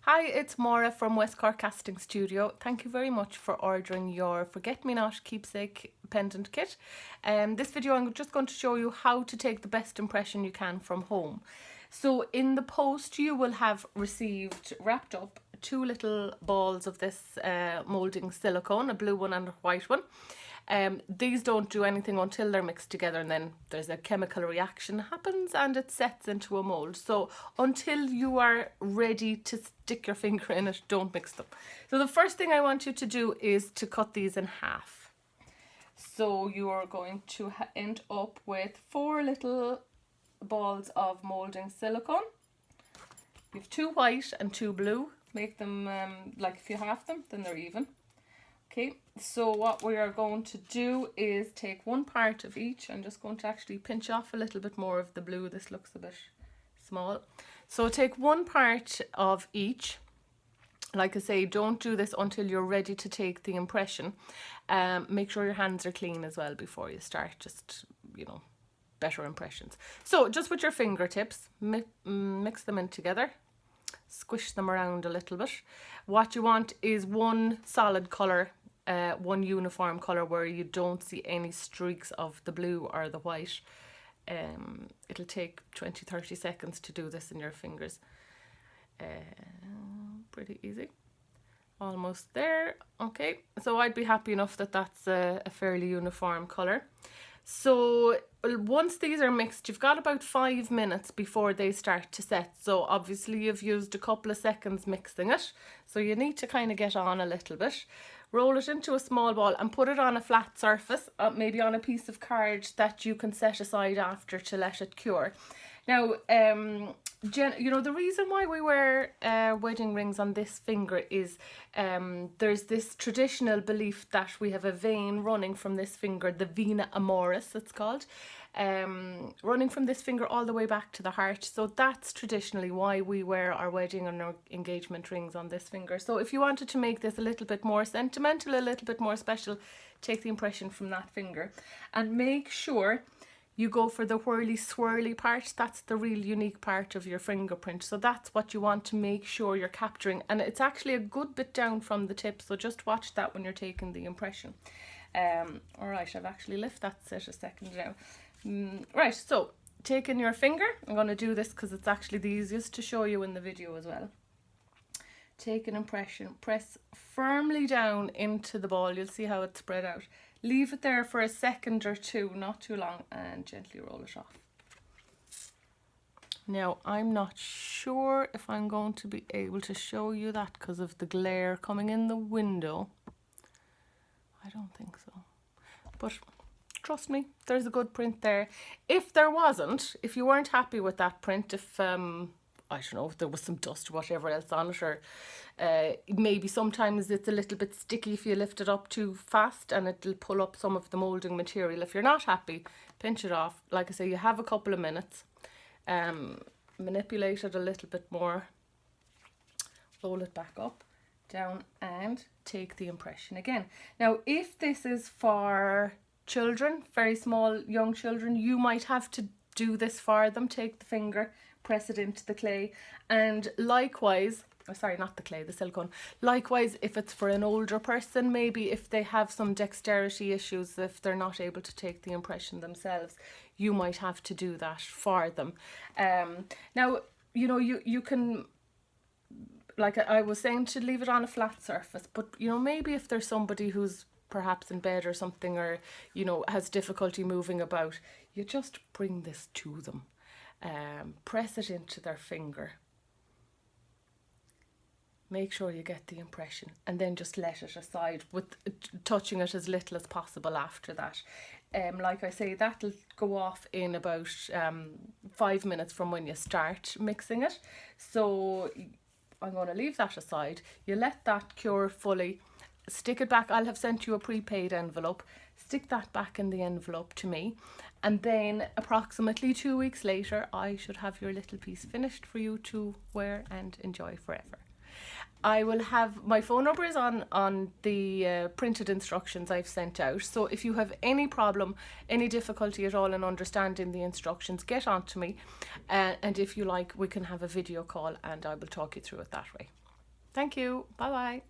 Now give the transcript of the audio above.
Hi, it's Maura from West Cork Casting Studio. Thank you very much for ordering your Forget-Me-Not Keepsake pendant kit. This video I'm just going to show you how to take the best impression you can from home. So in the post you will have received wrapped up 2 little balls of this moulding silicone, a blue one and a white one. These don't do anything until they're mixed together, and then there's a chemical reaction happens and it sets into a mould. So until you are ready to stick your finger in it, don't mix them. So the first thing I want you to do is to cut these in half. So you are going to end up with 4 little balls of moulding silicone. You have 2 white and 2 blue. Make them like if you half them, then they're even. Okay, so what we are going to do is take 1 part of each. I'm just going to actually pinch off a little bit more of the blue. This looks a bit small. So take 1 part of each. Like I say, don't do this until you're ready to take the impression. Make sure your hands are clean as well before you start, just, you know, better impressions. So just with your fingertips, mix them in together. Squish them around a little bit. What you want is one solid colour, one uniform colour where you don't see any streaks of the blue or the white. It'll take 20-30 seconds to do this in your fingers. Pretty easy. Almost there. Okay, so I'd be happy enough that that's a fairly uniform colour. So once these are mixed, you've got about 5 minutes before they start to set. So obviously you've used a couple of seconds mixing it, so you need to kind of get on a little bit. Roll it into a small ball and put it on a flat surface, maybe on a piece of card that you can set aside after to let it cure. Now, you know, the reason why we wear wedding rings on this finger is there's this traditional belief that we have a vein running from this finger, the vena amoris it's called, running from this finger all the way back to the heart. So that's traditionally why we wear our wedding and our engagement rings on this finger. So if you wanted to make this a little bit more sentimental, a little bit more special, take the impression from that finger and make sure you go for the whirly swirly part. That's the real unique part of your fingerprint. So that's what you want to make sure you're capturing. And it's actually a good bit down from the tip. So just watch that when you're taking the impression. All right, I've actually left that set a second now. Right, so taking your finger, I'm going to do this because it's actually the easiest to show you in the video as well. Take an impression, press firmly down into the ball. You'll see how it's spread out. Leave it there for a second or two, not too long, and gently roll it off. Now, I'm not sure if I'm going to be able to show you that because of the glare coming in the window. I don't think so. But trust me, there's a good print there. If there wasn't, if you weren't happy with that print, if I don't know, if there was some dust or whatever else on it, or maybe sometimes it's a little bit sticky if you lift it up too fast and it'll pull up some of the moulding material. If you're not happy, pinch it off. Like I say, you have a couple of minutes. Manipulate it a little bit more. Roll it back up, down, and take the impression again. Now, if this is for children, very small young children, you might have to do this for them. Take the finger, press it into the clay, and likewise, sorry, not the clay, the silicone. Likewise, if it's for an older person, maybe if they have some dexterity issues, if they're not able to take the impression themselves, you might have to do that for them. Now, you know, you can, like I was saying, to leave it on a flat surface, but you know, maybe if there's somebody who's perhaps in bed or something, or you know, has difficulty moving about, you just bring this to them. Press it into their finger. Make sure you get the impression and then just let it aside, with touching it as little as possible after that. Like I say, that'll go off in about 5 minutes from when you start mixing it. So I'm going to leave that aside. You let that cure fully. Stick it back. I'll have sent you a prepaid envelope. Stick that back in the envelope to me, and then approximately 2 weeks later I should have your little piece finished for you to wear and enjoy forever. I will have my phone number is on the printed instructions I've sent out. So if you have any problem, any difficulty at all in understanding the instructions, get on to me. And if you like, we can have a video call and I will talk you through it that way. Thank you. Bye bye.